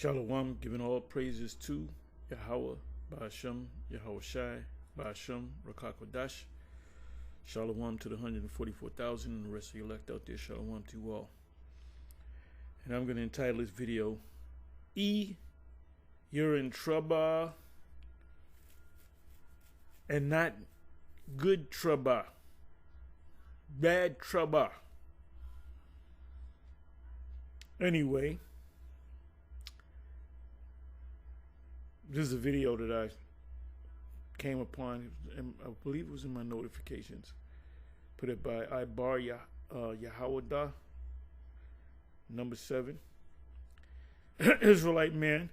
Shalom, giving all praises to Yahweh, Ba'ashem, Yahweh Shai, Ba'ashem, Rakakwadash. Shalom to the 144,000 and the rest of the elect out there. Shalom to you all. And I'm going to entitle this video, You're in Trabah, and not good Trabah. Bad Trabah. Anyway, this is a video that I came upon, and I believe it was in my notifications. Put it by Ibar Yahawada, number 7. Israelite man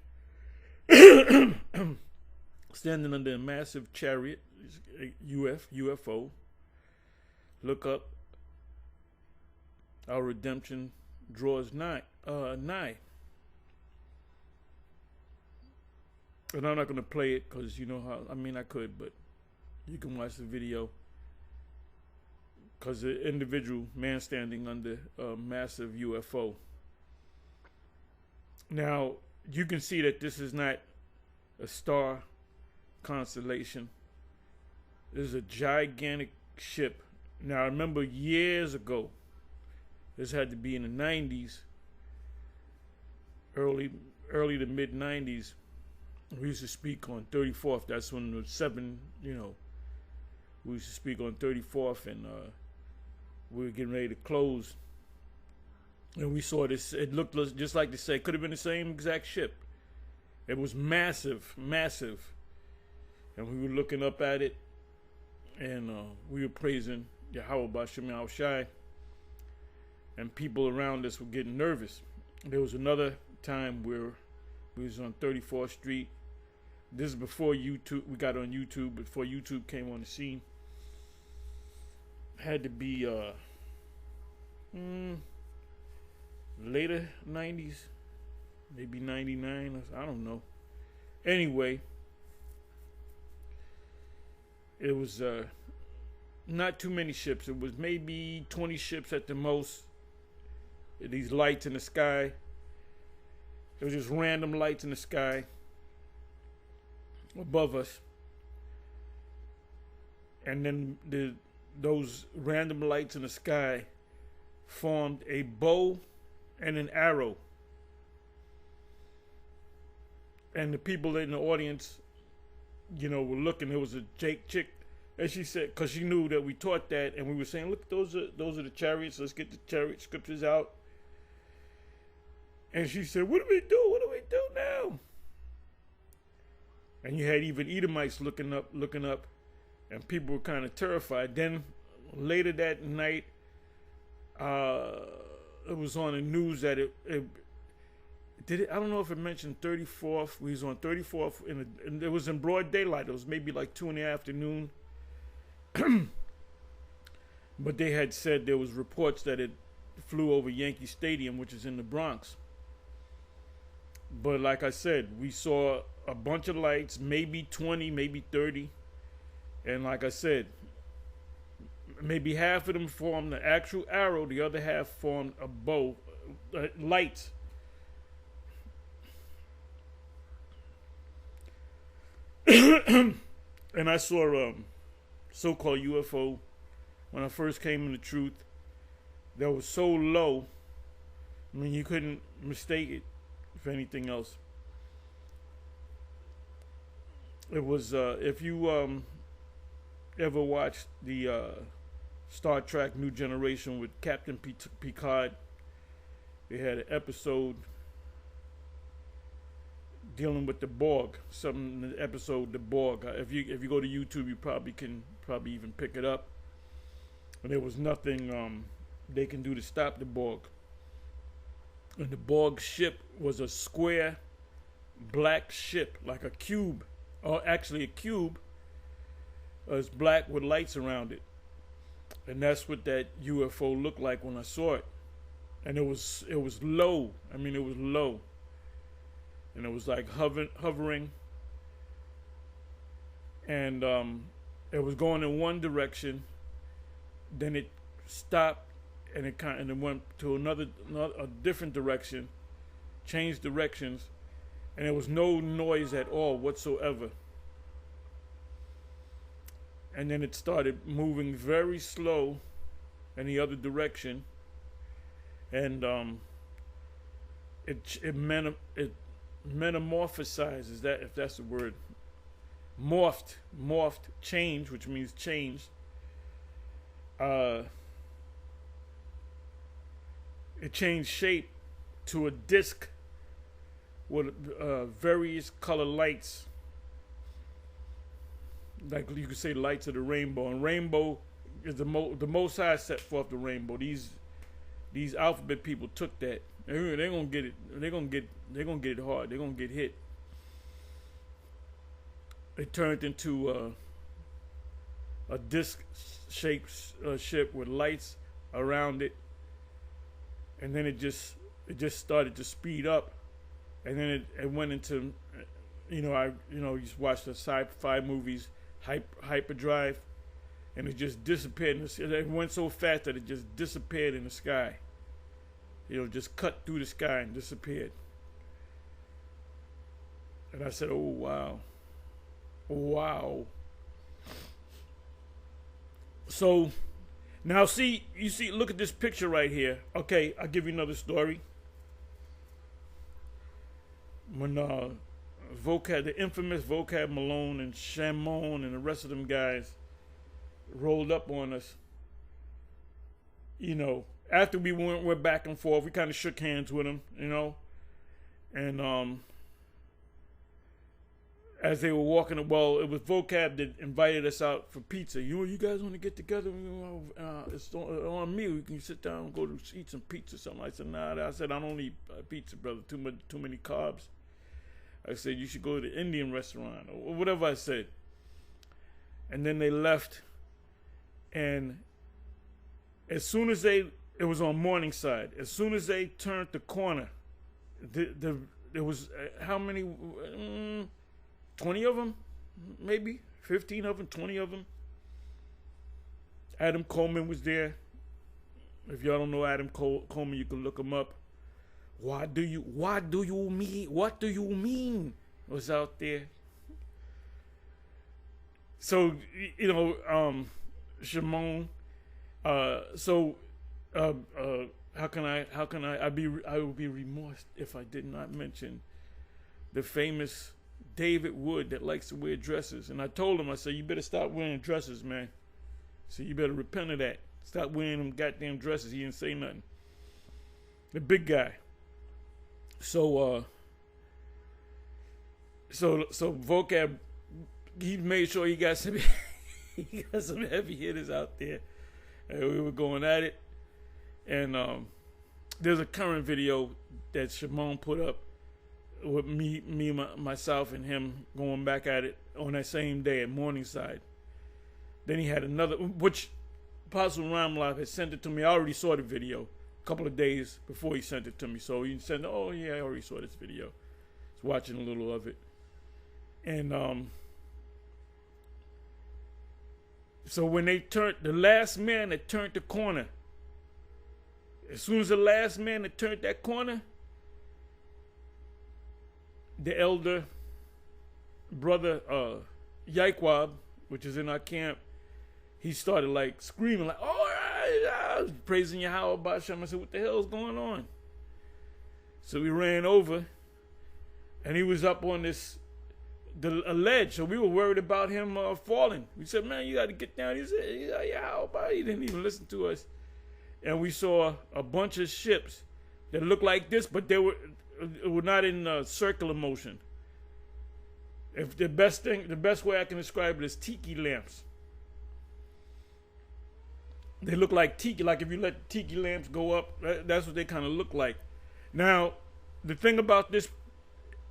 standing under a massive chariot, UFO. Look up. Our redemption draws nigh. And I'm not going to play it because you know how, I could, but you can watch the video because the individual man standing under a massive UFO. Now, you can see that this is not a star constellation. This is a gigantic ship. Now, I remember years ago, this had to be in the 90s, early to mid 90s. We used to speak on 34th. That's when the 7, we used to speak on 34th, and we were getting ready to close. And we saw this. It looked just like they say. It could have been the same exact ship. It was massive, massive. And we were looking up at it, and we were praising Yahweh Ba'ashem Yahweh Shai. And people around us were getting nervous. There was another time where we was on 34th Street. This is before YouTube. We got on YouTube before YouTube came on the scene. Had to be later 90s, maybe 99. I don't know. Anyway, it was not too many ships. It was maybe 20 ships at the most. These lights in the sky. It was just random lights in the sky above us. And then those random lights in the sky formed a bow and an arrow. And the people in the audience, were looking. There was a chick, and she said, because she knew that we taught that, and we were saying, look, those are the chariots. Let's get the chariot scriptures out. And she said, what do we do? What do we do now? And you had even Edomites looking up, and people were kind of terrified. Then later that night, it was on the news that it did it. I don't know if it mentioned 34th. We was on 34th, and it was in broad daylight. It was maybe like 2 in the afternoon. But they had said there was reports that it flew over Yankee Stadium, which is in the Bronx. But like I said, we saw a bunch of lights, maybe 20, maybe 30. And like I said, maybe half of them formed the actual arrow, the other half formed a bow, lights. And I saw a so-called UFO when I first came into truth that was so low, you couldn't mistake it for anything else. It was, if you ever watched the Star Trek New Generation with Captain Picard, they had an episode dealing with the Borg. Something in the episode, the Borg. If you go to YouTube, you probably can even pick it up. And there was nothing they can do to stop the Borg. And the Borg ship was a square black ship, like a cube, or actually a cube. It's black with lights around it. And that's what that UFO looked like when I saw it. And it was low. It was low. And it was like hovering. And it was going in one direction. Then it stopped, and it went to a different direction, changed directions, and there was no noise at all whatsoever. And then it started moving very slow in the other direction, and it metamorphosized, is that, if that's the word, morphed, changed, which means changed. It changed shape to a disc with various color lights, like you could say lights of the rainbow. And rainbow is the Most High set forth the rainbow. These alphabet people took that. They're gonna get it. They're gonna get it hard. They're gonna get hit. It turned into a disc-shaped ship with lights around it, and then it just started to speed up, and then it went into, you just watch the sci-fi movies, hyperdrive, and it just disappeared. It went so fast that it just disappeared in the sky. Just cut through the sky and disappeared. And I said, "Oh wow." So now look at this picture right here. Okay, I'll give you another story. When the infamous Vocab Malone and Shamon and the rest of them guys rolled up on us, after we went back and forth, we kind of shook hands with them, and as they were walking, it was Vocab that invited us out for pizza. You guys want to get together? It's on me. We can sit down and go to eat some pizza or something. I said, nah. I said, I don't eat pizza, brother. Too many carbs. I said, you should go to the Indian restaurant or whatever I said. And then they left. And as soon as it was on Morningside, as soon as they turned the corner, there was how many? 20 of them, maybe 15 of them, 20 of them. Adam Coleman was there. If y'all don't know Adam Coleman, you can look him up. What do you mean? Was out there. So Shimon. How can I would be remorse if I did not mention the famous David Wood that likes to wear dresses. And I told him, I said, you better stop wearing dresses, man. So you better repent of that. Stop wearing them goddamn dresses. He didn't say nothing. The big guy. So Vocab, he made sure he got some heavy hitters out there. And we were going at it. And there's a current video that Shimon put up with myself and him going back at it on that same day at Morningside. Then he had another, which Apostle Ramlov had sent it to me. I already saw the video a couple of days before he sent it to me. So he said, oh yeah, I already saw this video. I was watching a little of it. And so when they turned, the last man that turned the corner, as soon as the last man that turned that corner, the elder brother Yaikwab, which is in our camp, he started like screaming like, "Oh, I was praising Yahweh B'Shem." I said, "What the hell is going on?" So we ran over, and he was up on a ledge. So we were worried about him falling. We said, "Man, you got to get down." He said, "Yahweh." He didn't even listen to us. And we saw a bunch of ships that looked like this, but they were not in circular motion. If the best way I can describe it is tiki lamps. They look like tiki, like if you let tiki lamps go up, that's what they kind of look like. Now, the thing about this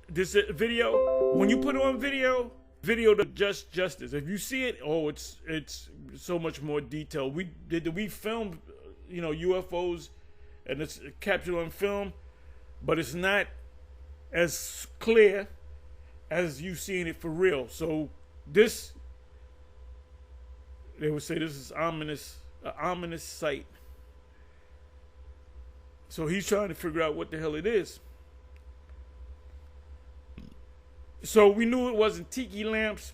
video, when you put it on video does justice. If you see it, it's so much more detailed. We filmed, UFOs, and it's captured on film, but it's not as clear as you seeing it for real. So they would say this is ominous. An ominous sight. So he's trying to figure out what the hell it is. So we knew it wasn't tiki lamps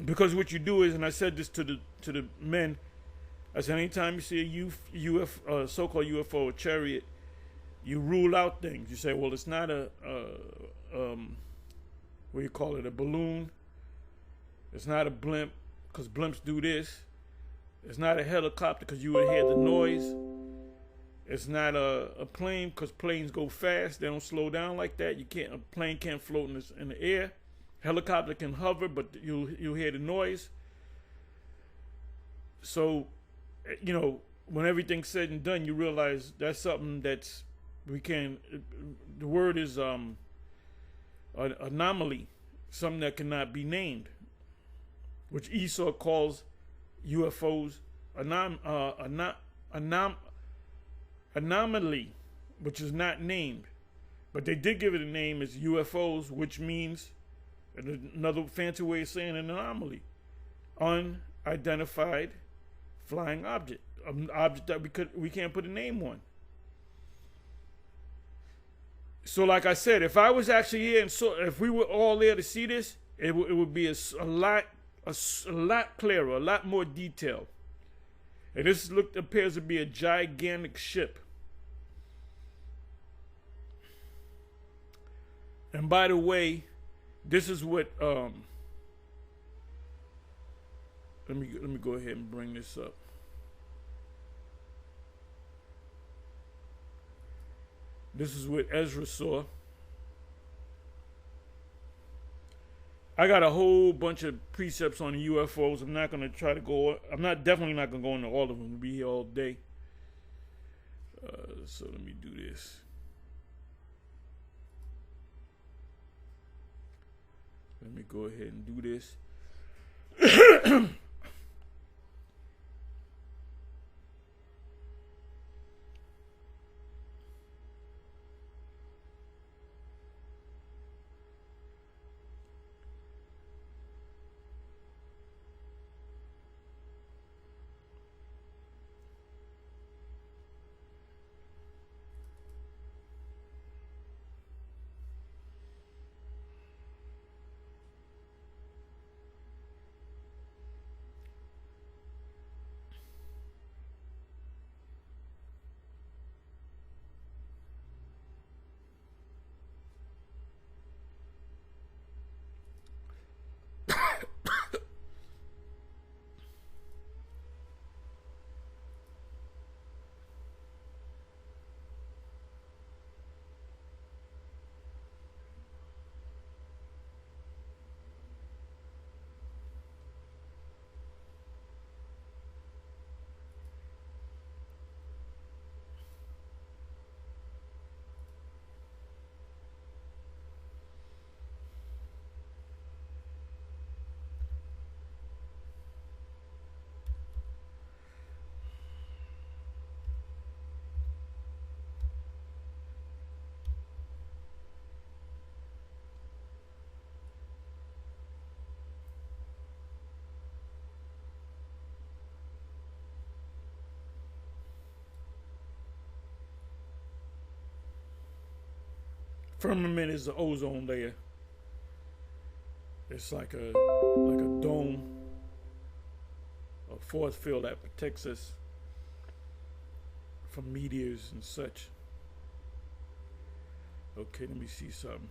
because what you do is, and I said this to the men, I said anytime you see a so-called UFO or chariot, you rule out things. You say, well, it's not what do you call it, a balloon. It's not a blimp because blimps do this. It's not a helicopter because you would hear the noise. It's not a plane because planes go fast. They don't slow down like that. A plane can't float in the air. Helicopter can hover, but you'll hear the noise. So, when everything's said and done, you realize that's something that's the word is an anomaly, something that cannot be named, which Esau calls UFOs anomaly, which is not named. But they did give it a name as UFOs, which means, another fancy way of saying an anomaly, unidentified flying object, an object that we can't put a name on. So, like I said, if I was actually here and if we were all there to see this, it would be a lot clearer, a lot more detailed. And this appears to be a gigantic ship. And by the way, this is what let me go ahead and bring this up. This is what Ezra saw. I got a whole bunch of precepts on the UFOs. I'm definitely not going to go into all of them. We'll be here all day. So let me do this. Let me go ahead and do this. Firmament is the ozone layer. It's like a dome, a force field that protects us from meteors and such. Okay, let me see something.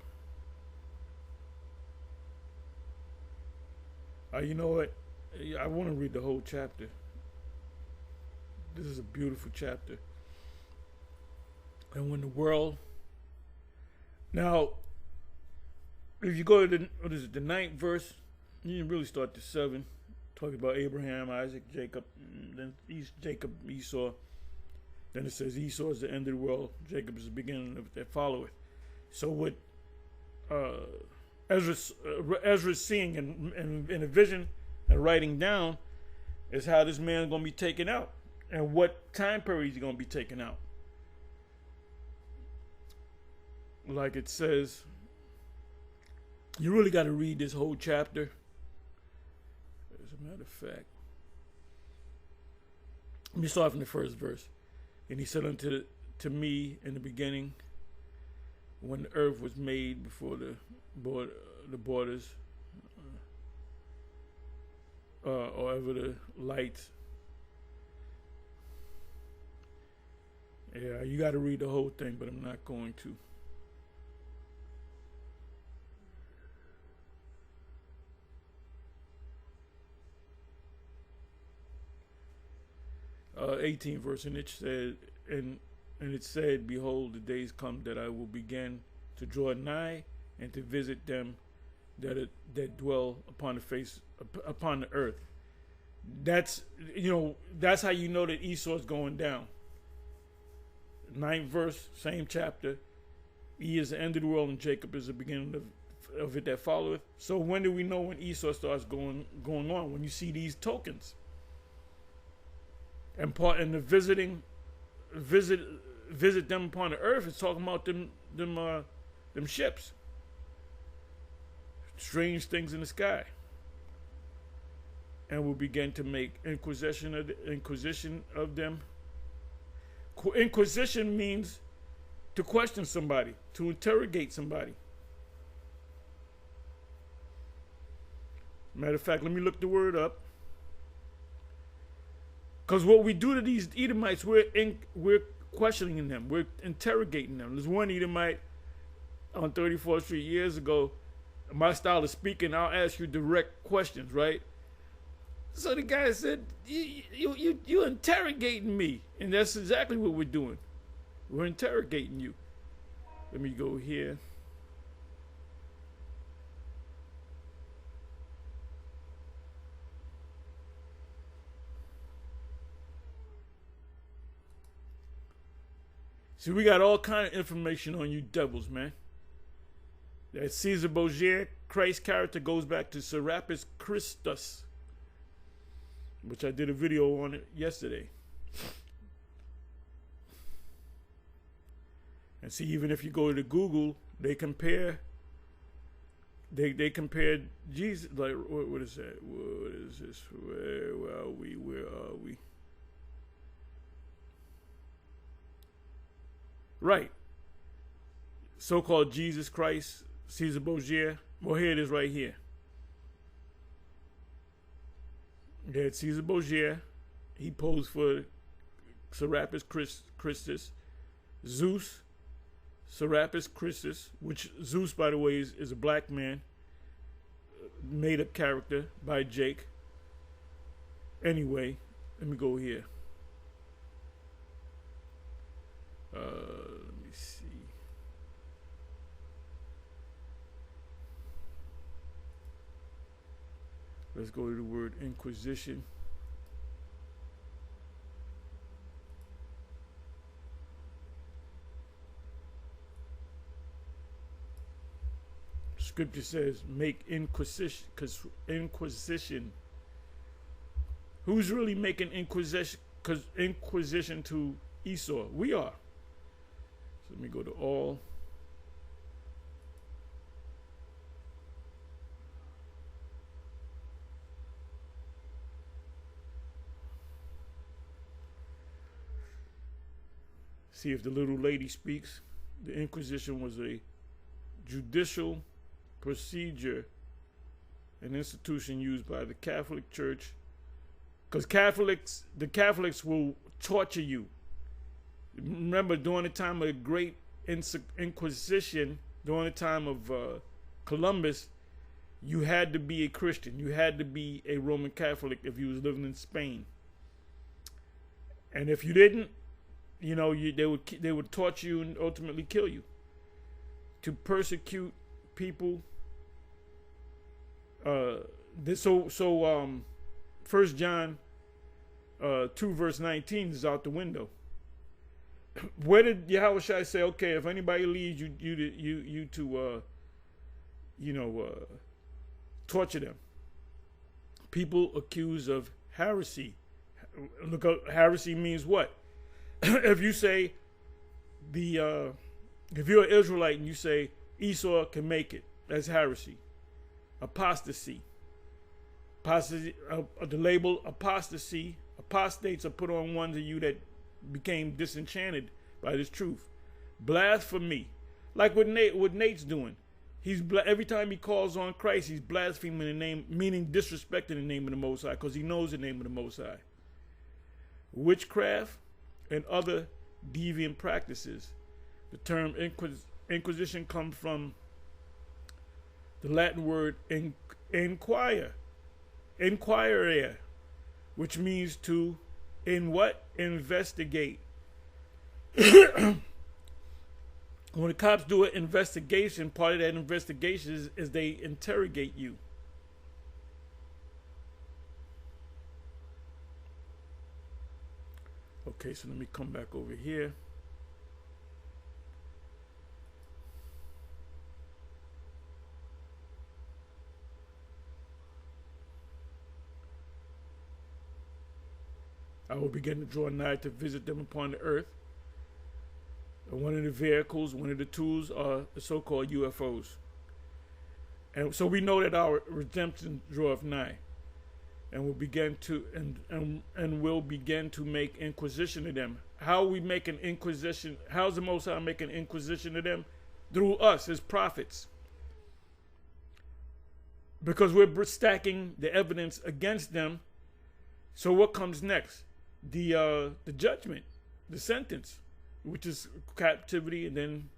You know what? I want to read the whole chapter. This is a beautiful chapter. And when the world... Now, if you go to the 9th verse, you can really start to 7, talking about Abraham, Isaac, Jacob, then Esau. Then it says Esau is the end of the world, Jacob is the beginning of that followeth. So what Ezra's seeing in a vision and writing down is how this man is going to be taken out and what time period he's going to be taken out. Like it says, you really got to read this whole chapter. As a matter of fact, let me start from the first verse. And he said unto me in the beginning, when the earth was made, before the borders, or ever the light. Yeah, you got to read the whole thing, but I'm not going to. 18th verse, and it said, and it said, behold, the days come that I will begin to draw nigh and to visit them that dwell upon the face, upon the earth. That's that's how you know that Esau's going down. 9th verse, same chapter. E is the end of the world, and Jacob is the beginning of it that followeth. So when do we know when Esau starts going on? When you see these tokens. And the visit them upon the earth is talking about them ships. Strange things in the sky. And will begin to make inquisition of them. Inquisition means to question somebody, to interrogate somebody. Matter of fact, let me look the word up. Because what we do to these Edomites, we're questioning them. We're interrogating them. There's one Edomite on 34th Street years ago. My style of speaking, I'll ask you direct questions, right? So the guy said, you interrogating me. And that's exactly what we're doing. We're interrogating you. Let me go here. See, we got all kind of information on you devils, man. That Caesar Borgia, Christ character, goes back to Serapis Christus, which I did a video on it yesterday. And see, even if you go to Google, they compare. They compared Jesus. Like, what is that? What is this? Where are we? Where are we? Right. So-called Jesus Christ, Caesar Borgia. Well, here it is right here. There's Caesar Borgia. He posed for Serapis Christus. Zeus, Serapis Christus, which Zeus, by the way, is a black man. Made-up character by Jake. Anyway, let me go here. Let me see. Let's go to the word inquisition. Scripture says, make inquisition, because inquisition. Who's really making inquisition? Because inquisition to Esau, we are. So let me go to all. See if the little lady speaks. The Inquisition was a judicial procedure, an institution used by the Catholic Church, because the Catholics will torture you. Remember, during the time of the Great Inquisition, during the time of Columbus, you had to be a Christian. You had to be a Roman Catholic if you was living in Spain. And if you didn't, they would torture you and ultimately kill you. To persecute people. 1 John 2 verse 19 is out the window. Where did Yahushua say, okay, if anybody leads you to torture them? People accused of heresy. Look up, heresy means what? If you say if you're an Israelite and you say Esau can make it, that's heresy. Apostasy. The label apostasy. Apostates are put on ones of you that became disenchanted by this truth. Blasphemy. Like what Nate's doing. Every time he calls on Christ, he's blaspheming the name, meaning disrespecting the name of the Most High, because he knows the name of the Most High. Witchcraft and other deviant practices. The term Inquisition comes from the Latin word inquire, which means to investigate. When the cops do an investigation, part of that investigation is they interrogate you. Okay, so let me come back over here. I will begin to draw nigh to visit them upon the earth. One of the vehicles, one of the tools are the so-called UFOs. And so we know that our redemption draweth nigh. And will begin to will begin to make inquisition of them. How we make an inquisition? How's the Most High making inquisition of them? Through us, his prophets. Because we're stacking the evidence against them. So what comes next? The judgment, the sentence, which is captivity, and then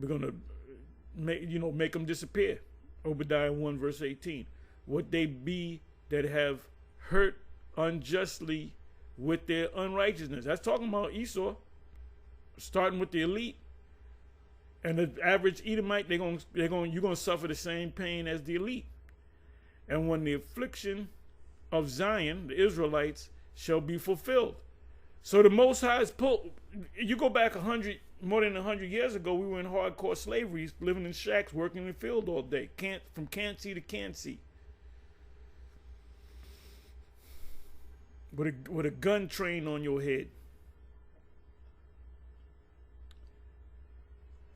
we're gonna make them disappear. Obadiah 1 verse 18. What they be that have hurt unjustly with their unrighteousness. That's talking about Esau, starting with the elite. And the average Edomite, you're gonna suffer the same pain as the elite. And when the affliction of Zion, the Israelites, shall be fulfilled. So the Most High is you go back more than 100 years ago, we were in hardcore slavery, living in shacks, working in the field all day, from can't see to can't see. With a gun trained on your head.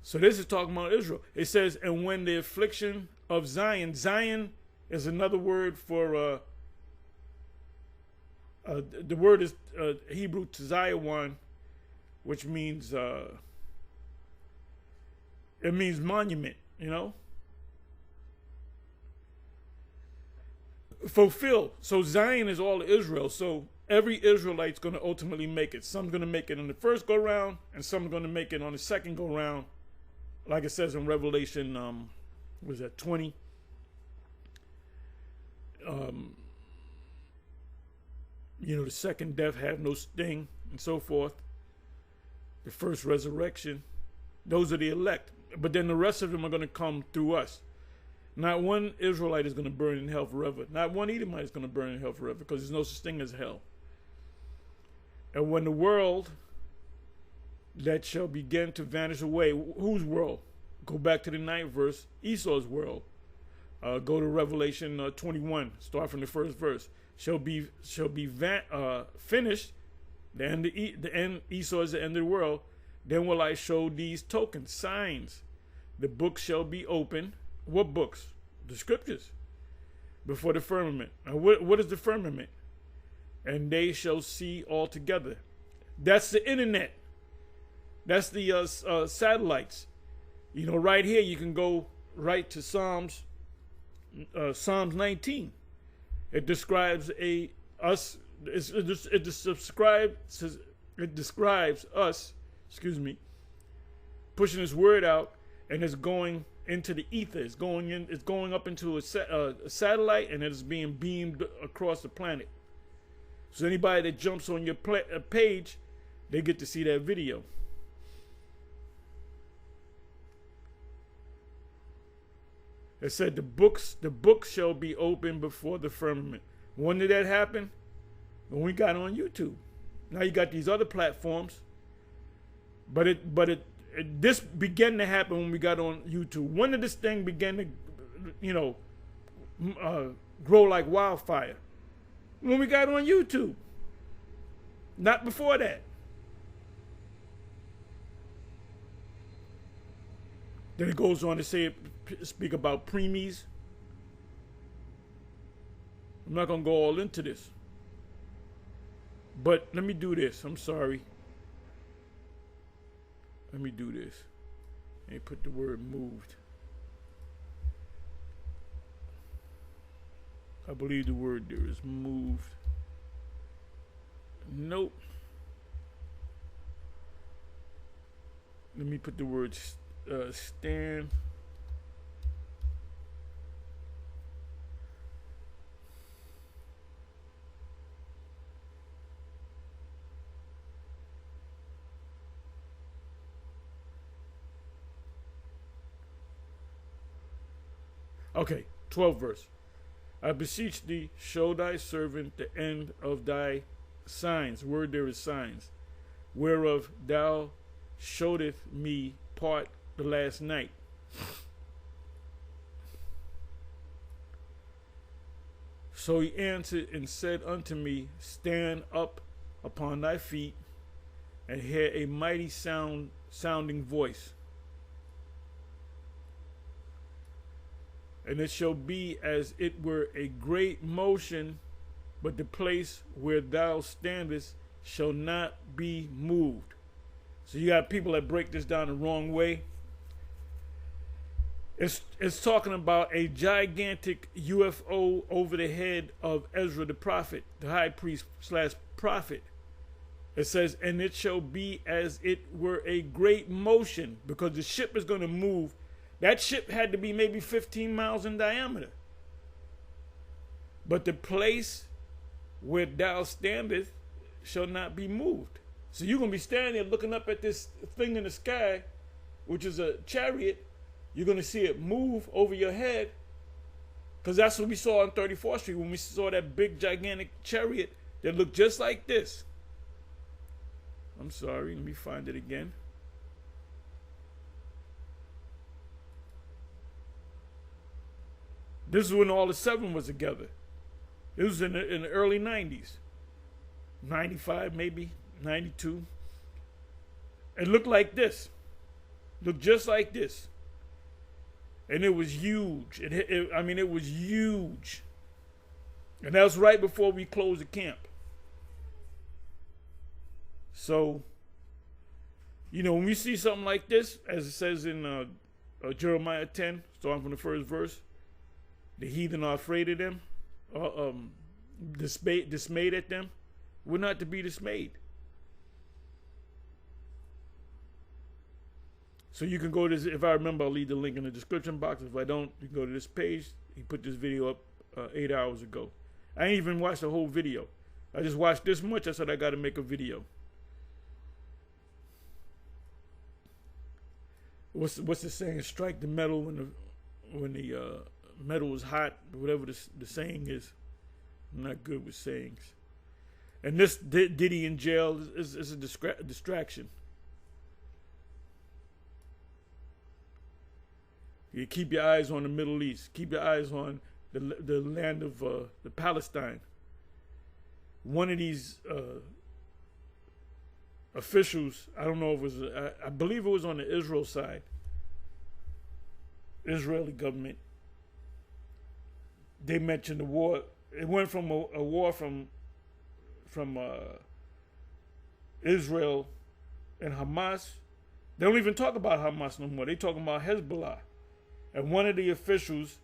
So this is talking about Israel. It says, and when the affliction of Zion is another word for, the word is Hebrew Tzayawan, which means, it means monument, fulfill. So Zion is all of Israel. So every Israelite's going to ultimately make it. Some's going to make it on the first go round, and some's going to make it on the second go round. Like it says in Revelation, what is that, 20? The second death have no sting, and so forth. The first resurrection. Those are the elect. But then the rest of them are going to come through us. Not one Israelite is going to burn in hell forever. Not one Edomite is going to burn in hell forever, because there's no such thing as hell. And when the world that shall begin to vanish away, whose world? Go back to the 9th verse, Esau's world. Go to Revelation 21, start from the first verse. Shall be finished. The end. Esau is the end of the world. Then will I show these tokens, signs. The book shall be open. What books? The scriptures. Before the firmament. Now, what is the firmament? And they shall see all together. That's the internet. That's the satellites. Right here you can go right to Psalms 19. It describes us. It describes us. Pushing His word out, and it's going into the ether. It's going up into a satellite, and it is being beamed across the planet. So anybody that jumps on your page, they get to see that video. It said the book shall be open before the firmament. When did that happen? When we got on YouTube. Now you got these other platforms, but this began to happen when we got on YouTube. When did this thing begin to, grow like wildfire? When we got on YouTube. Not before that. Then it goes on to speak about preemies. I'm not going to go all into this. But let me do this. I'm sorry. Let me do this. They put the word moved. I believe the word there is moved. Nope. Let me put the word stand. Okay, 12th verse. I beseech thee, show thy servant the end of thy signs. Word there is signs. Whereof thou showedest me part the last night. So he answered and said unto me, stand up upon thy feet, and hear a mighty sounding voice. And it shall be as it were a great motion, but the place where thou standest shall not be moved. So you got people that break this down the wrong way. It's talking about a gigantic UFO over the head of Ezra the prophet, the high priest / prophet. It says, and it shall be as it were a great motion, because the ship is going to move. That ship had to be maybe 15 miles in diameter. But the place where thou standest shall not be moved. So you're going to be standing there looking up at this thing in the sky, which is a chariot. You're going to see it move over your head. Because that's what we saw on 34th Street when we saw that big, gigantic chariot that looked just like this. I'm sorry, let me find it again. This is when all the seven was together. It was in the early 90s. 95 maybe, 92. It looked like this. Looked just like this. And it was huge. It was huge. And that was right before we closed the camp. So, when we see something like this, as it says in Jeremiah 10, starting from the first verse, the heathen are afraid of them, dismayed at them. We're not to be dismayed. So you can go to this, if I remember, I'll leave the link in the description box. If I don't, you can go to this page. He put this video up 8 hours ago. I ain't even watched the whole video. I just watched this much. I said I got to make a video. What's the saying? Strike the metal when the metal is hot, whatever the saying is. I'm not good with sayings. And this Diddy in jail is a distraction. You keep your eyes on the Middle East. Keep your eyes on the land of the Palestine. One of these officials, I don't know if it was, I believe it was on the Israel side, Israeli government. They mentioned the war. It went from a war from Israel and Hamas. They don't even talk about Hamas no more. They talking about Hezbollah. And one of the officials,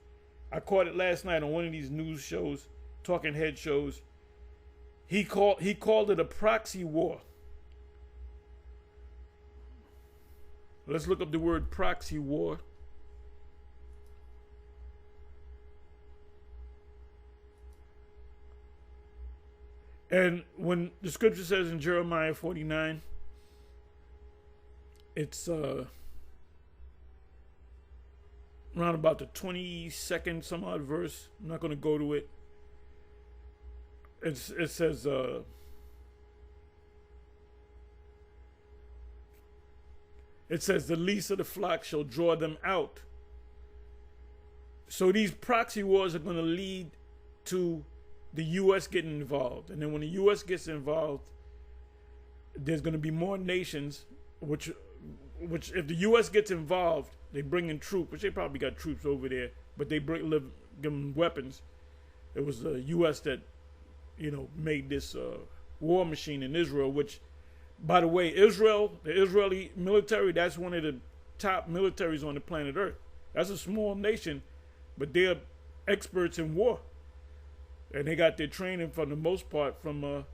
I caught it last night on one of these news shows, talking head shows. He called it a proxy war. Let's look up the word proxy war. And when the scripture says in Jeremiah 49, it's around about the 22nd some odd verse. I'm not going to go to it. It says, the least of the flock shall draw them out. So these proxy wars are going to lead to the U.S. getting involved. And then when the U.S. gets involved, there's going to be more nations, which if the U.S. gets involved, they bring in troops, which they probably got troops over there, but they give them weapons. It was the U.S. that, made this war machine in Israel, which, by the way, the Israeli military, that's one of the top militaries on the planet Earth. That's a small nation, but they're experts in war, and they got their training for the most part from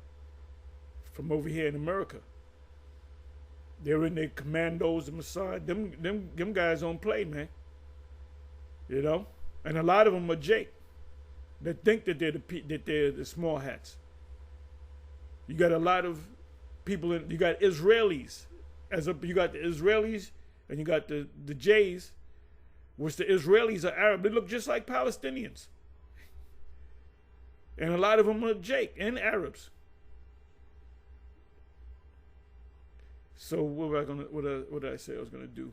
over here in America. They're in their commandos and Mossad. Them guys don't play, man. You know, and a lot of them are Jake. They think that they're the small hats. You got a lot of people you got Israelis, you got the Israelis and you got the Jays, which the Israelis are Arab. They look just like Palestinians, and a lot of them are Jake and Arabs. So what did I say I was gonna do?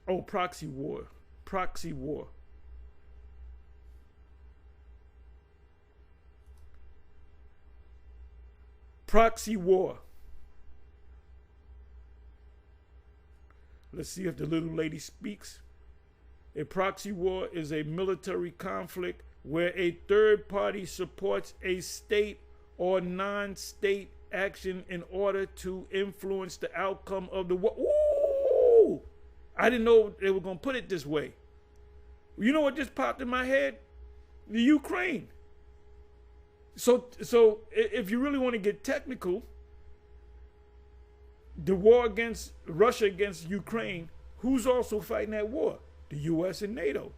Oh, proxy war. Proxy war. Let's see if the little lady speaks. A proxy war is a military conflict where a third party supports a state or non-state action in order to influence the outcome of the war. Ooh! I didn't know they were going to put it this way. You know what just popped in my head? The Ukraine. So if you really want to get technical, the war against Russia against Ukraine, who's also fighting that war? The U.S. and NATO.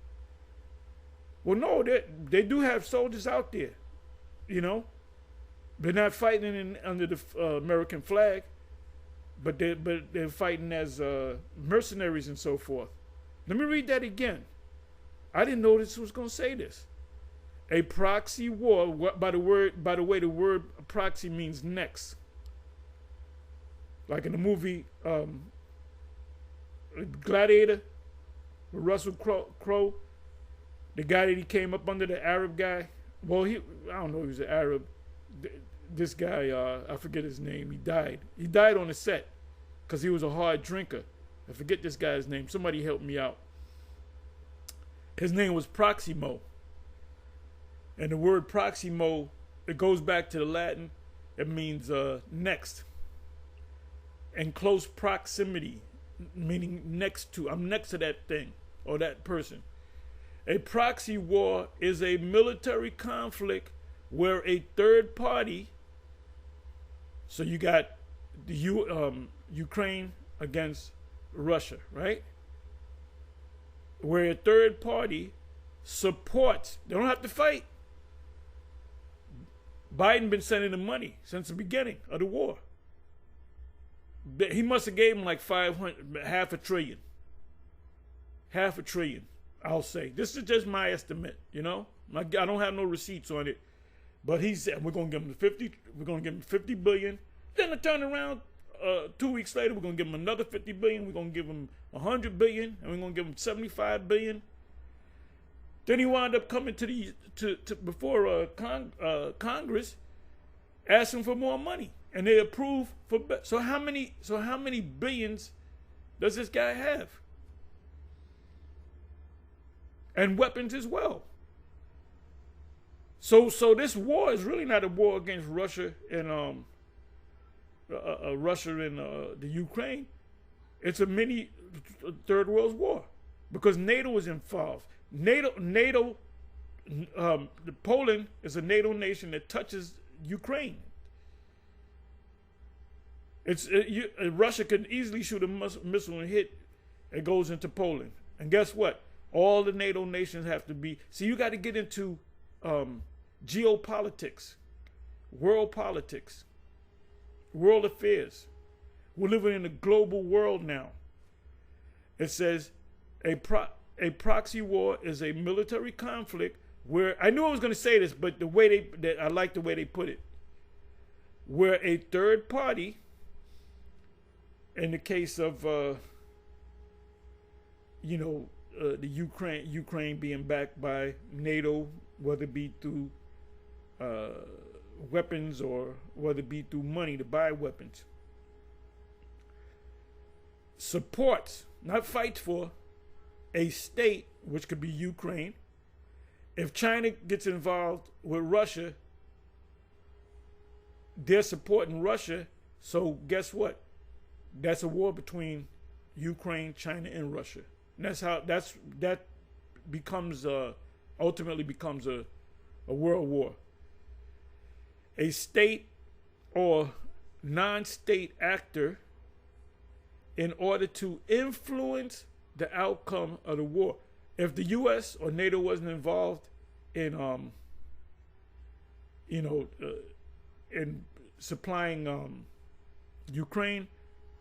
Well, no, they do have soldiers out there, you know. They're not fighting under the American flag, but they're fighting as mercenaries and so forth. Let me read that again. I didn't know this was going to say this. A proxy war, by the way, the word proxy means next. Like in the movie Gladiator with Russell Crowe, the guy that he came up under, the Arab guy. Well, I don't know if he was an Arab. This guy, I forget his name. He died. He died on the set because he was a hard drinker. I forget this guy's name. Somebody help me out. His name was Proximo. And the word Proximo, it goes back to the Latin. It means next. And close proximity, meaning next to. I'm next to that thing or that person. A proxy war is a military conflict where a third party, so you got the Ukraine against Russia, right? Where a third party supports, they don't have to fight. Biden been sending them money since the beginning of the war. He must have gave him like half a trillion, I'll say. This is just my estimate, you know. I don't have no receipts on it. But he said we're gonna give him $50 billion. Then to turn around 2 weeks later, we're gonna give him another $50 billion. We're gonna give him $100 billion, and we're gonna give him $75 billion. Then he wound up coming before Congress, asking for more money, and they approved for. So how many billions does this guy have? And weapons as well. So this war is really not a war against Russia and the Ukraine. It's a mini third world war because NATO is involved. Poland is a NATO nation that touches Ukraine. Russia could easily shoot a missile and hit. It goes into Poland, and guess what? All the NATO nations have to be. See, you got to get into geopolitics, world politics, world affairs. We're living in a global world now. It says a proxy war is a military conflict where, I knew I was going to say this, but I like the way they put it, where a third party, in the case of the Ukraine being backed by NATO, whether it be through weapons or whether it be through money to buy weapons, supports, not fights for, a state, which could be Ukraine. If China gets involved with Russia, they're supporting Russia. So guess what? That's a war between Ukraine, China, and Russia. And that becomes ultimately becomes a world war. A state or non-state actor in order to influence the outcome of the war. If the U.S. or NATO wasn't involved in, in supplying Ukraine,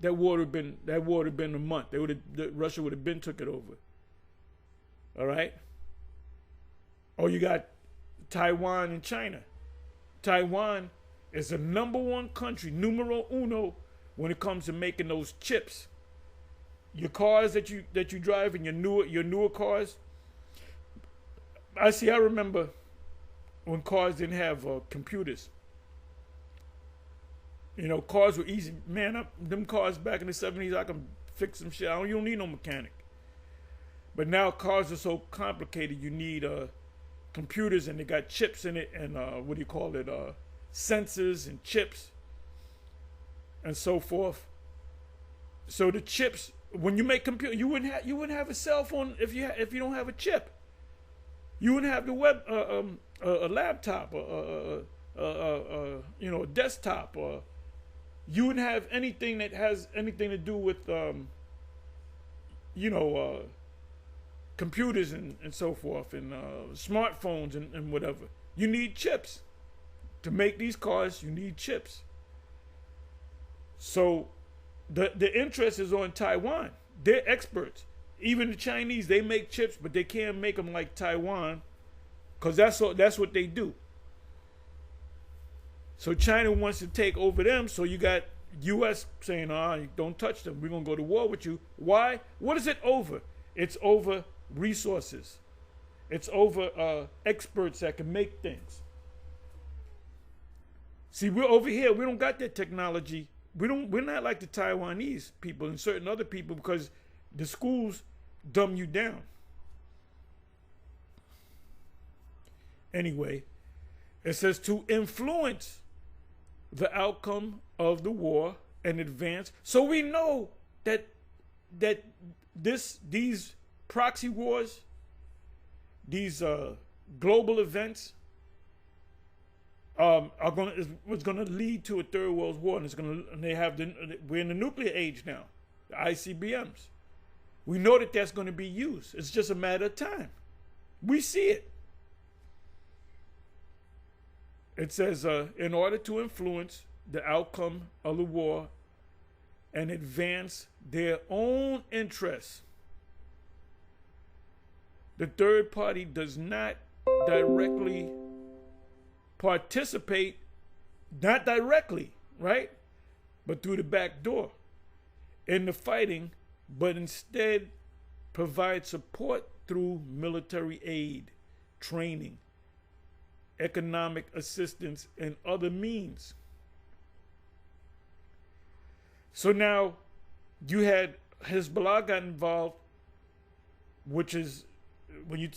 that war would have been a month. Russia would have been took it over. All right. Or you got Taiwan and China. Taiwan is the #1 country, numero uno, when it comes to making those chips. Your cars that you drive, and your newer cars. I remember when cars didn't have computers. Cars were easy. Man, them cars back in the 70s, I can fix some shit. You don't need no mechanic. But now cars are so complicated. You need computers, and they got chips in it, and sensors and chips, and so forth. So the chips, when you make computer, you wouldn't have a cell phone if you don't have a chip. You wouldn't have the web a laptop, a desktop, or you wouldn't have anything that has anything to do with computers and so forth, and smartphones and whatever. You need chips. To make these cars, you need chips. So the interest is on Taiwan. They're experts. Even the Chinese, they make chips, but they can't make them like Taiwan, because that's what they do. So China wants to take over them, so you got U.S. saying, don't touch them. We're going to go to war with you. Why? What is it over? It's over resources. It's over experts that can make things. See, we're over here. We don't got that technology. We're not like the Taiwanese people and certain other people, because the schools dumb you down. Anyway, it says to influence the outcome of the war and advance. So we know that these proxy wars, these global events, was going to lead to a third world war, and we're in the nuclear age now, the ICBMs. We know that that's going to be used. It's just a matter of time. We see it. It says, in order to influence the outcome of the war and advance their own interests, the third party does not directly participate, not directly, right? But through the back door in the fighting, but instead provide support through military aid, training, economic assistance, and other means. So now you had Hezbollah got involved, which is when you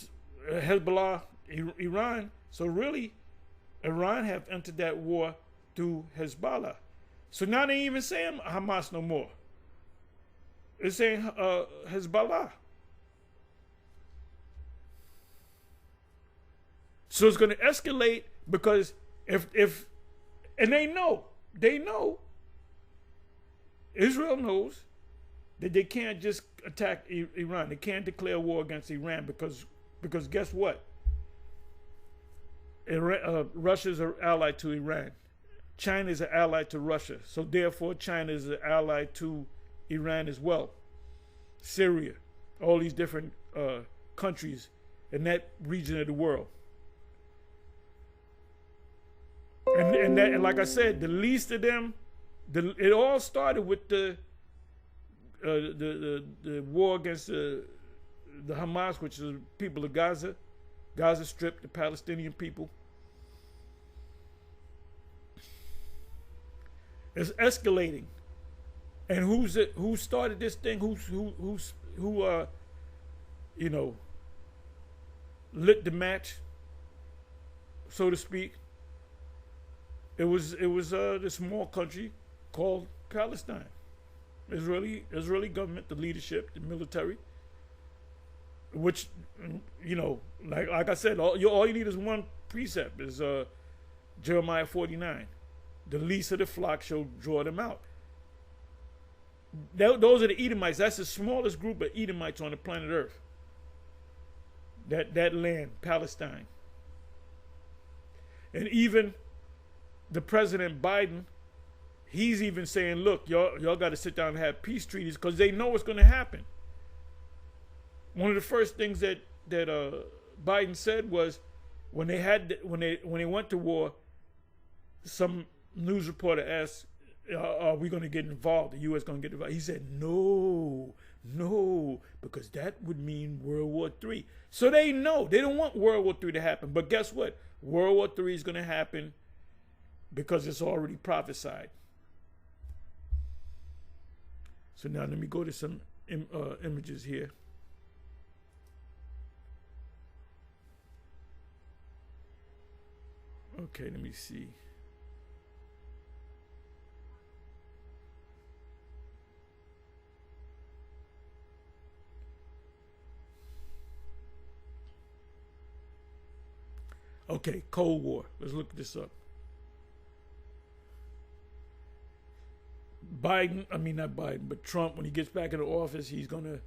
Hezbollah, Iran. So really, Iran have entered that war through Hezbollah. So now they ain't even saying Hamas no more. It's saying Hezbollah. So it's going to escalate, because if and they know, Israel knows that they can't just attack Iran. They can't declare war against Iran because guess what? Russia's an ally to Iran. China is an ally to Russia. So therefore, China is an ally to Iran as well. Syria, all these different countries in that region of the world. And like I said, the least of them, it all started with the war against the Hamas, which is the people of Gaza Strip, the Palestinian people. It's escalating, and who started this thing? Who lit the match, so to speak? It was the small country called Palestine. Israeli government, the leadership, the military, which, like I said, all you need is one precept, is Jeremiah 49. The least of the flock shall draw them out. Those are the Edomites. That's the smallest group of Edomites on the planet Earth. That land, Palestine. And even the President Biden, he's even saying, look, y'all got to sit down and have peace treaties, because they know what's going to happen. One of the first things that Biden said was, when they went to war, some news reporter asked, are we going to get involved? The U.S. going to get involved? He said, no, because that would mean World War III. So they know. They don't want World War III to happen. But guess what? World War III is going to happen because it's already prophesied. So now let me go to some images here. Okay, let me see. Okay, Cold War. Let's look this up. Not Biden, but Trump, when he gets back into office, he's gonna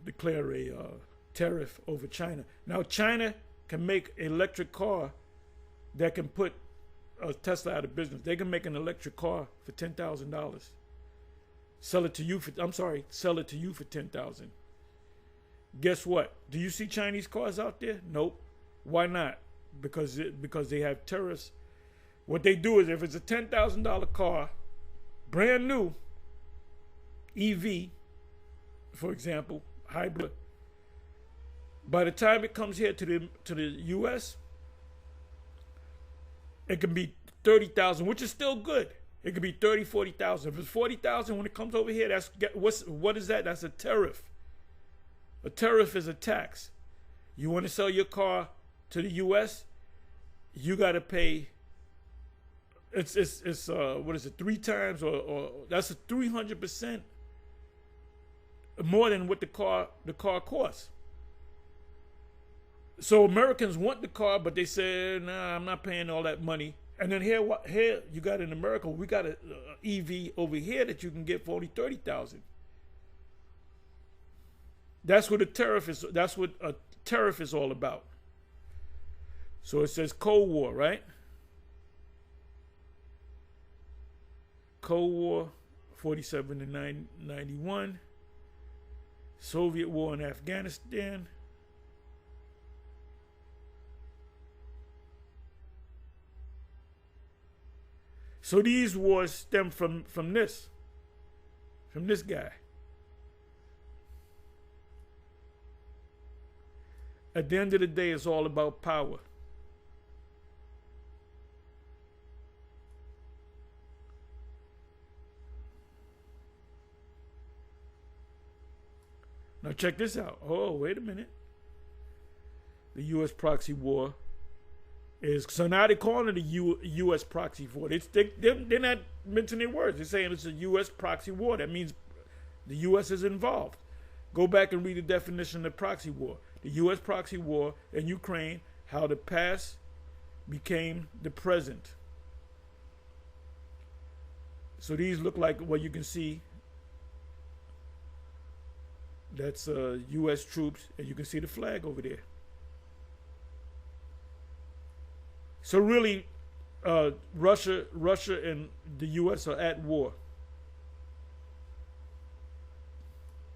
declare a tariff over China. Now, China can make an electric car that can put Tesla out of business. They can make an electric car for $10,000. Sell it to you for $10,000. Guess what? Do you see Chinese cars out there? Nope. Why not? Because they have tariffs. What they do is, if it's a $10,000 car, brand new, EV, for example, hybrid, by the time it comes here to the U.S., it can be $30,000, which is still good. It could be $30,000, $40,000. If it's $40,000 when it comes over here, what is that? That's a tariff. A tariff is a tax. You want to sell your car to the U.S., you got to pay. It's what is it? 3 times or that's a 300% more than what the car costs. So Americans want the car, but they say, nah, I'm not paying all that money. And then here you got in America, we got a EV over here that you can get for only $30,000. That's what a tariff is. That's what a tariff is all about. So it says Cold War, right? Cold War, 47 to 91. Soviet War in Afghanistan. So these wars stem from this guy. At the end of the day, it's all about power. Now check this out. Oh, wait a minute. The U.S. proxy war is, so now they're calling it a U.S. proxy war. They're not mentioning words. They're saying it's a U.S. proxy war. That means the U.S. is involved. Go back and read the definition of proxy war. The U.S. proxy war in Ukraine, how the past became the present. So these look like what you can see. That's U.S. troops, and you can see the flag over there. So really, Russia and the U.S. are at war.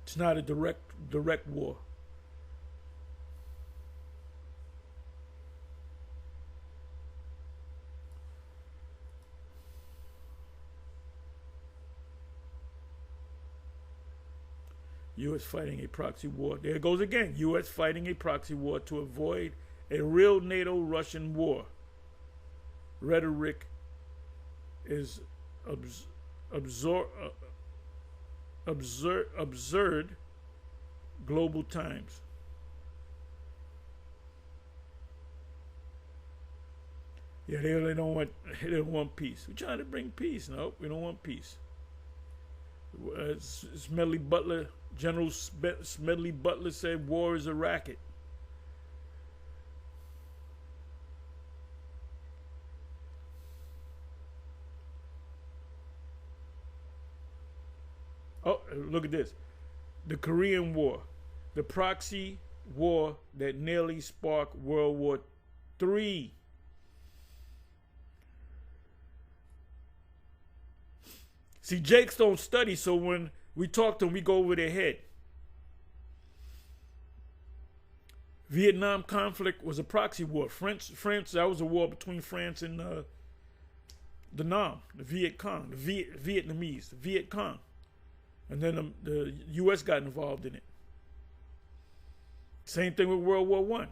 It's not a direct war. U.S. fighting a proxy war. There it goes again. U.S. fighting a proxy war to avoid a real NATO-Russian war. Rhetoric is absurd. Global Times. Yeah, they don't want peace. We're trying to bring peace. No, we don't want peace. Smedley Butler, General Smedley Butler said war is a racket. Oh, look at this. The Korean War, the proxy war that nearly sparked World War III. See, Jakes don't study, so when we talk to them, we go over their head. Vietnam conflict was a proxy war. France, that was a war between France and the Nam, the Viet Cong, the Vietnamese, the Viet Cong. And then the U.S. got involved in it. Same thing with World War I.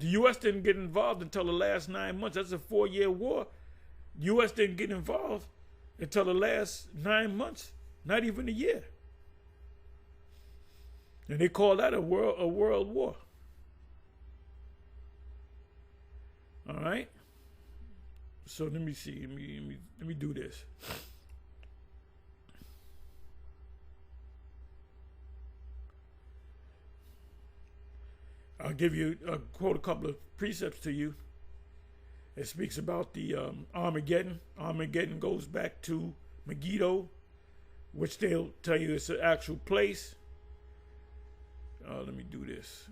The U.S. didn't get involved until the last 9 months. That's a 4-year war. The U.S. didn't get involved until the last 9 months, not even a year. And they call that a world war. All right? So let me see. Let me do this. I'll quote a couple of precepts to you. It speaks about the Armageddon. Armageddon goes back to Megiddo, which they'll tell you it's an actual place. Let me do this.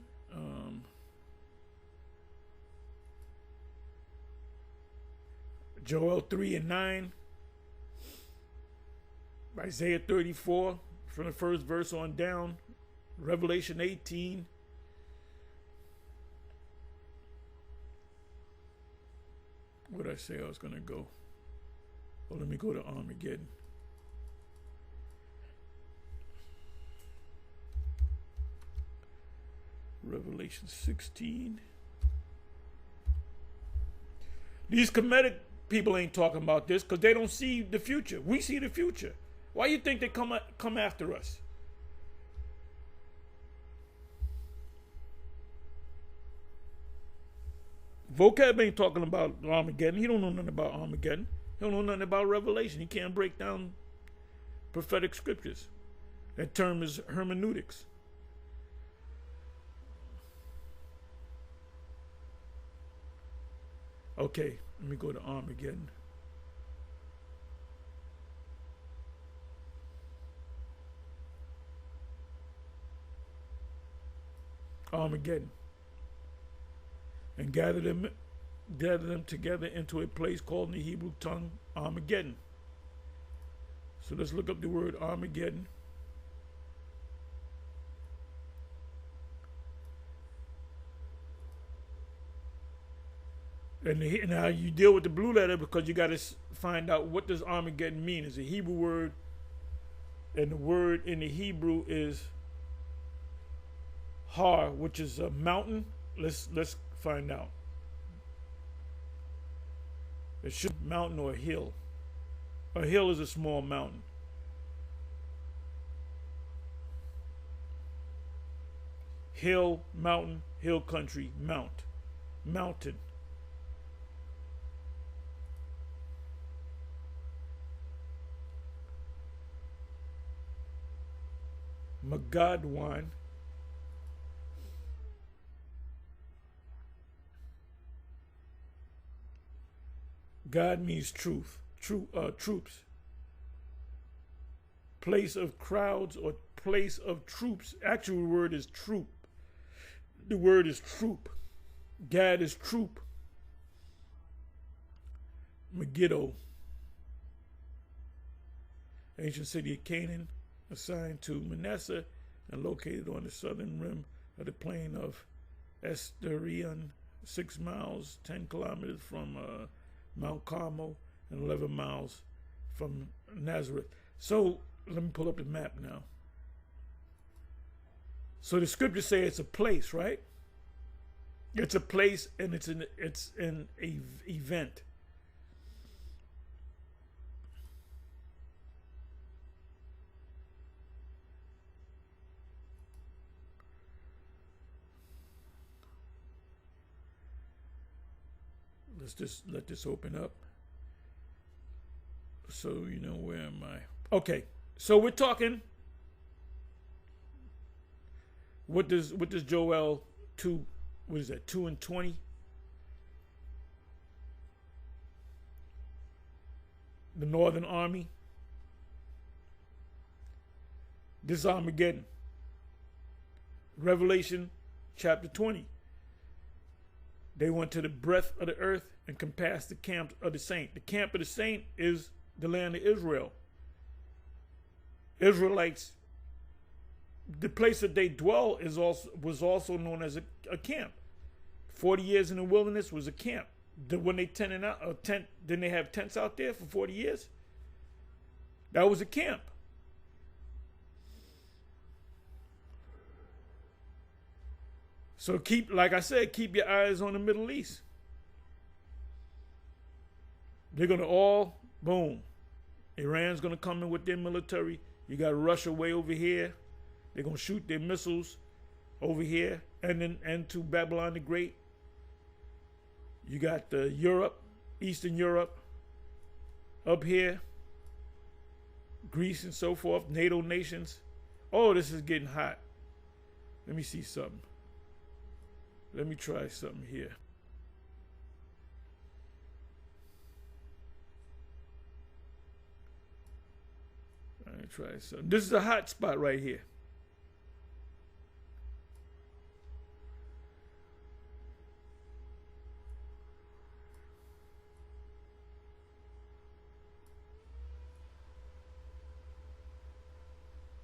Joel 3:9, Isaiah 34, from the first verse on down, Revelation 18. What did I say I was going to go? Oh, let me go to Armageddon. Revelation 16. These Kemetic people ain't talking about this because they don't see the future. We see the future. Why you think they come after us? Vocab ain't talking about Armageddon. He don't know nothing about Armageddon. He don't know nothing about Revelation. He can't break down prophetic scriptures. That term is hermeneutics. Okay, let me go to Armageddon. Armageddon. And gather them together into a place called in the Hebrew tongue Armageddon. So let's look up the word Armageddon. And now you deal with the blue letter because you got to find out what does Armageddon mean. It's a Hebrew word, and the word in the Hebrew is Har, which is a mountain. Let's find out. It should be a mountain or a hill. A hill is a small mountain. Hill, mountain, hill country, mountain. Magadwan. God means truth, troops. Place of crowds or place of troops. Actual word is troop. The word is troop. Gad is troop. Megiddo. Ancient city of Canaan, assigned to Manasseh and located on the southern rim of the plain of Esterion, 6 miles, 10 kilometers from Mount Carmel, and 11 miles from Nazareth. So let me pull up the map now. So the scriptures say it's a place, right? It's a place, and it's an event. Let's just let this open up. So, where am I? Okay. So we're talking. What does Joel 2? What is that? 2:20. The Northern Army. This is Armageddon. Revelation chapter 20. They went to the breadth of the earth and compassed the camp of the saint. The camp of the saint is the land of Israel. Israelites, the place that they dwell was also known as a camp. 40 years in the wilderness was a camp. When they didn't they have tents out there for 40 years? That was a camp. So like I said, keep your eyes on the Middle East. They're going to all, boom. Iran's going to come in with their military. You got Russia way over here. They're going to shoot their missiles over here and to Babylon the Great. You got Europe, Eastern Europe, up here, Greece and so forth, NATO nations. Oh, this is getting hot. Let me see something. Let me try something here. Let me try something. This is a hot spot right here.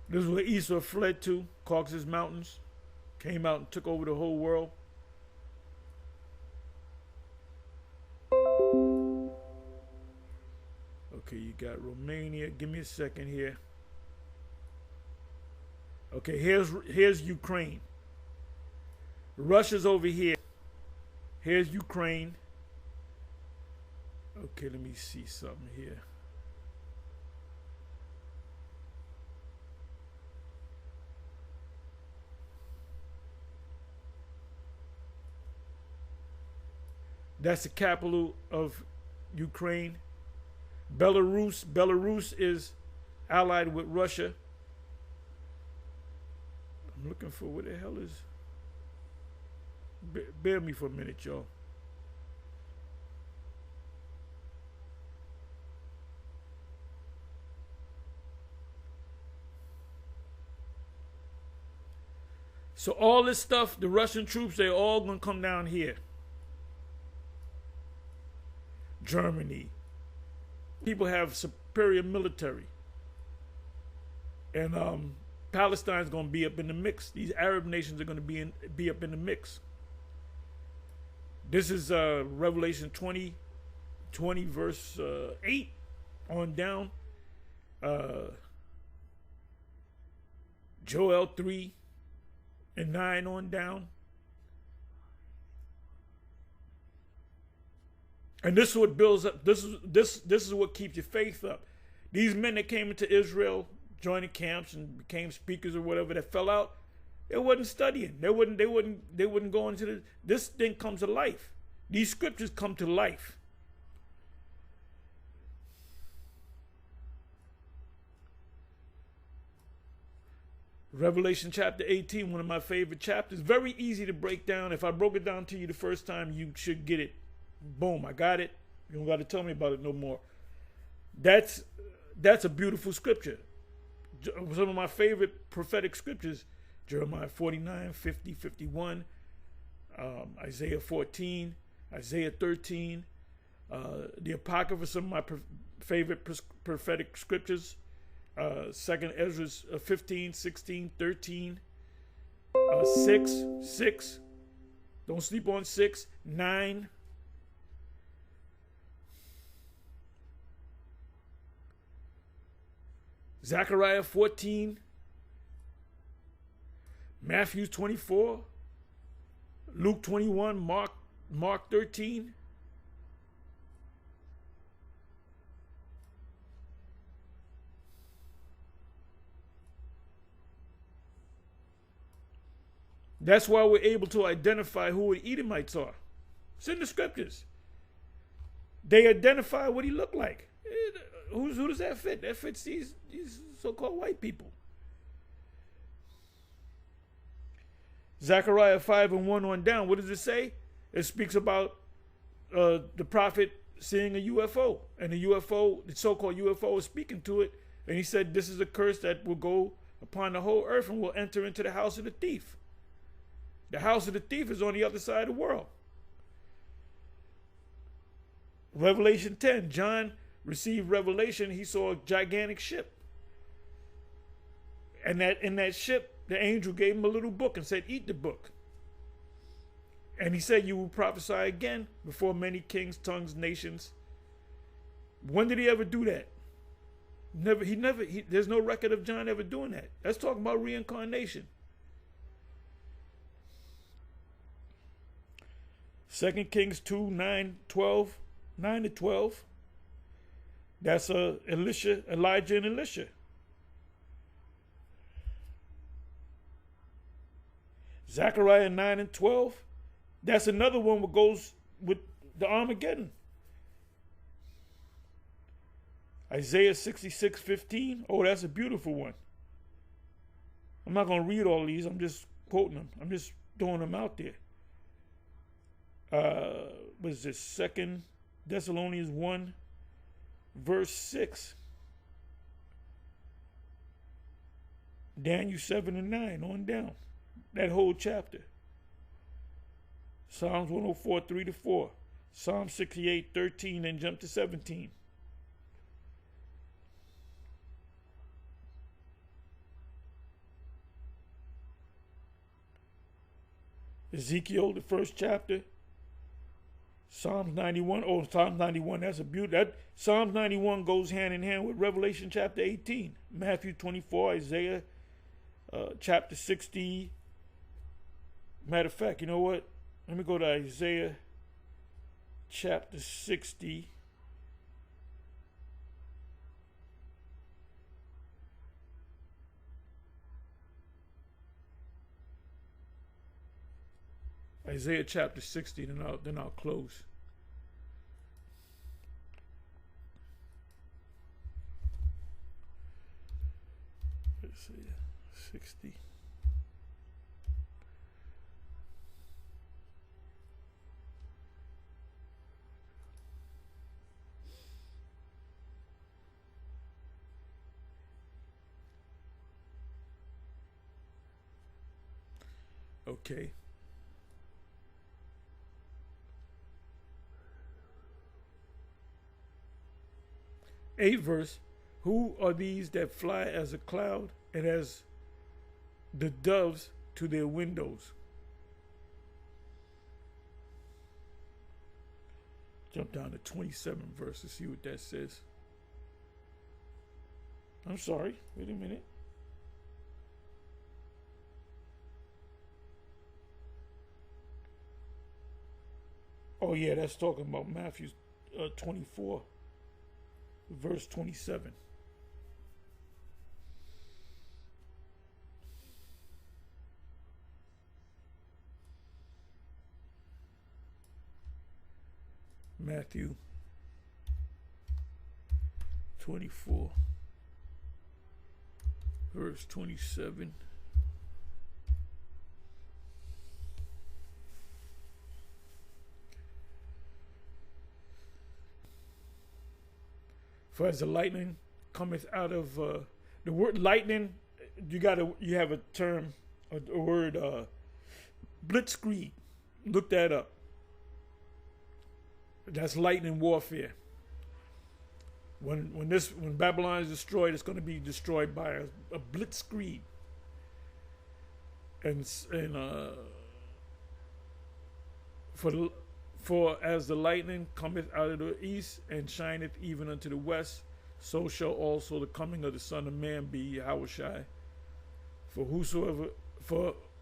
This is where Esau fled to, Caucasus Mountains. Came out and took over the whole world. Okay, you got Romania. Give me a second here. Okay, here's Ukraine. Russia's over here. Here's Ukraine. Okay, let me see something here. That's the capital of Ukraine. Belarus is allied with Russia. I'm looking for where the hell is. Bear me for a minute, y'all. So all this stuff, the Russian troops, they're all gonna come down here. Germany. People have superior military. And Palestine's going to be up in the mix. These Arab nations are going to be up in the mix. This is Revelation 20 verse 8 on down. Joel 3 and 9 on down. And this is what builds up. This is what keeps your faith up. These men that came into Israel, joining camps and became speakers or whatever, that fell out, they wasn't studying. They wouldn't go into this thing comes to life. These scriptures come to life. Revelation chapter 18, one of my favorite chapters. Very easy to break down. If I broke it down to you the first time, you should get it. Boom, I got it. You don't got to tell me about it no more. That's a beautiful scripture. Some of my favorite prophetic scriptures: Jeremiah 49, 50, 51, Isaiah 14, Isaiah 13, the Apocrypha. Some of my favorite prophetic scriptures: 2nd Ezra 15, 16, 13, 6. Don't sleep on 6, 9. Zechariah 14, Matthew 24, Luke 21, Mark 13. That's why we're able to identify who the Edomites are. It's in the scriptures. They identify what he looked like. who does that fit? That fits these so-called white people. Zechariah 5:1 on down. What does it say? It speaks about the prophet seeing a UFO, and the UFO, the so-called UFO, is speaking to it, and he said, "This is a curse that will go upon the whole earth and will enter into the house of the thief." The house of the thief is on the other side of the world. Revelation 10, John received revelation. He saw a gigantic ship, and that in that ship, the angel gave him a little book and said, "Eat the book." And he said, "You will prophesy again before many kings, tongues, nations." When did he ever do that? Never. There's no record of John ever doing that. That's talking about reincarnation. 2 Kings 2, 9 to 12. That's Elijah and Elisha. Zechariah 9 and 12. That's another one that goes with the Armageddon. Isaiah 66:15. Oh, that's a beautiful one. I'm not going to read all these. I'm just quoting them. I'm just throwing them out there. What is this? 2 Thessalonians 1, verse 6. Daniel 7 and 9 on down. That whole chapter. Psalms 104, 3 to 4. Psalm 68, 13, and jump to 17. Ezekiel, the first chapter. Psalms 91. Oh, Psalms 91, that's a beauty. Psalms 91 goes hand in hand with Revelation chapter 18. Matthew 24, Isaiah chapter 60. Matter of fact, you know what? Let me go to Isaiah chapter 60. Isaiah chapter 60, then I'll close. Isaiah 60. Okay. 8th verse. Who are these that fly as a cloud and as the doves to their windows? Jump down to 27 verse to see what that says. I'm sorry. Wait a minute. Oh yeah, that's talking about Matthew 24, verse 27. Matthew 24, verse 27. For as the lightning cometh out of the word lightning, you have a term, a word, blitzkrieg. Look that up. That's lightning warfare. When Babylon is destroyed, it's going to be destroyed by a blitzkrieg. And for as the lightning cometh out of the east and shineth even unto the west, so shall also the coming of the Son of Man be. Yahushai. For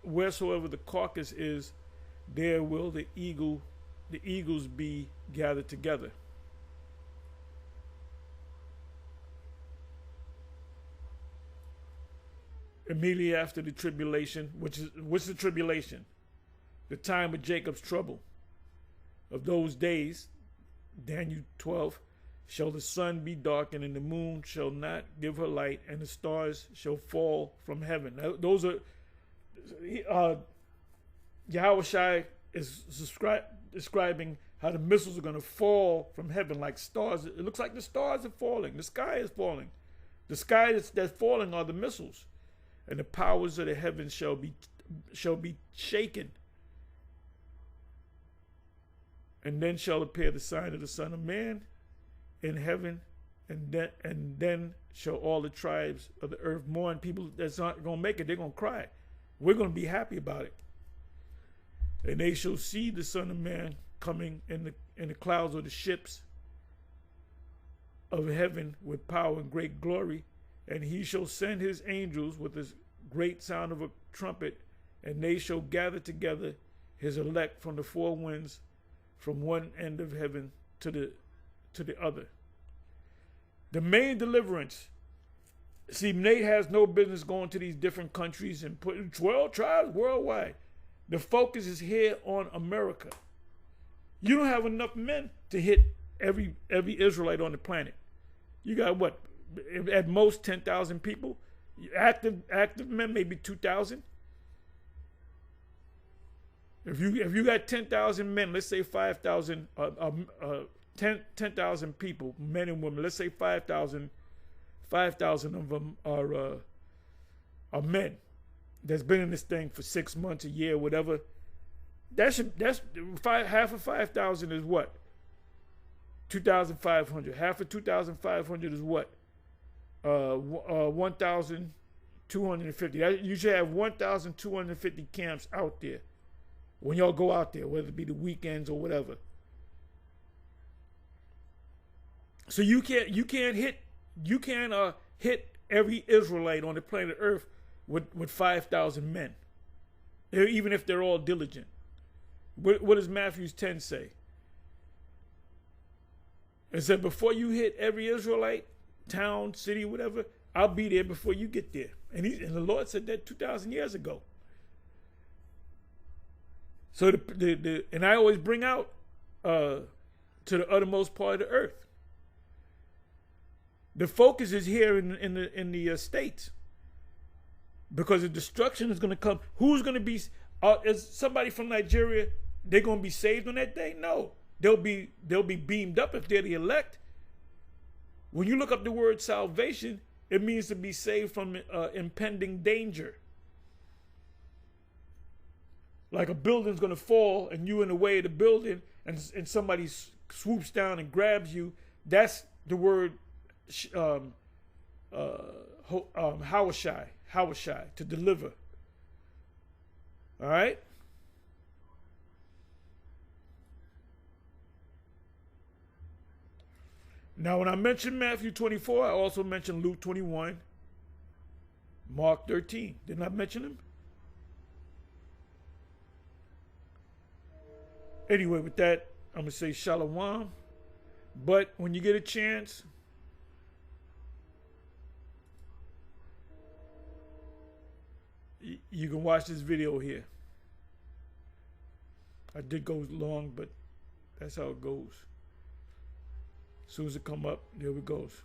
wheresoever the carcass is, there will the eagles be gathered together. Immediately after the tribulation, what's the tribulation? The time of Jacob's trouble. Of those days, Daniel 12, shall the sun be darkened, and the moon shall not give her light, and the stars shall fall from heaven. Now, those are Yahweh Shai is describing how the missiles are going to fall from heaven like stars. It looks like the stars are falling. The sky is falling. The sky that's falling are the missiles, and the powers of the heavens shall be shaken. And then shall appear the sign of the Son of Man in heaven, and then shall all the tribes of the earth mourn. People that's not going to make it, they're going to cry. We're going to be happy about it. And they shall see the Son of Man coming in the clouds of the ships of heaven with power and great glory. And he shall send his angels with a great sound of a trumpet, and they shall gather together his elect from the four winds, from one end of heaven to the other. The main deliverance. See, Nate has no business going to these different countries and putting 12 tribes worldwide. The focus is here on America. You don't have enough men to hit every Israelite on the planet. You got what? At most 10,000 people. Active men, maybe 2,000. If you got 10,000 men, let's say 5,000, 10,000 people, men and women. Let's say 5,000 of them are men that's been in this thing for 6 months, a year, whatever. Half of 5,000 is what? 2,500. Half of 2,500 is what? 1,250. You should have 1,250 camps out there when y'all go out there, whether it be the weekends or whatever. So you can't hit every Israelite on the planet Earth with 5,000 men, even if they're all diligent. What does Matthew 10 say? It said, before you hit every Israelite, town, city, whatever, I'll be there before you get there. And the Lord said that 2,000 years ago. So and I always bring out to the uttermost part of the earth. The focus is here in the States, because the destruction is going to come. Who's going to be? Is somebody from Nigeria? They're going to be saved on that day? No, they'll be beamed up if they're the elect. When you look up the word salvation, it means to be saved from impending danger. Like a building's going to fall and you in the way of the building, and somebody swoops down and grabs you. That's the word Hawashai, to deliver. All right? Now, when I mentioned Matthew 24, I also mentioned Luke 21, Mark 13. Didn't I mention them? Anyway, with that, I'm going to say shalom. But when you get a chance, you can watch this video here. I did go long, but that's how it goes. As soon as it come up, there it goes.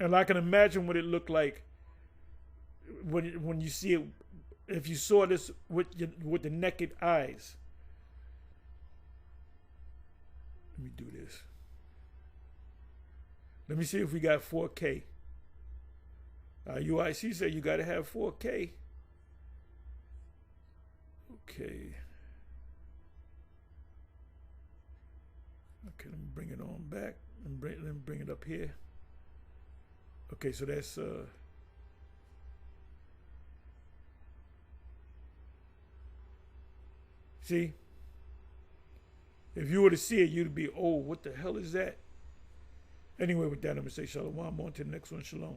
And I can imagine what it looked like when you see it, if you saw this with the naked eyes. Let me do this. Let me see if we got 4K. UIC said you got to have 4K. Okay. Okay, let me bring it on back. Let me bring it up here. Okay, so that's see? If you were to see it, you'd be, oh, what the hell is that? Anyway, with that, I'm going to say shalom. On to the next one. Shalom.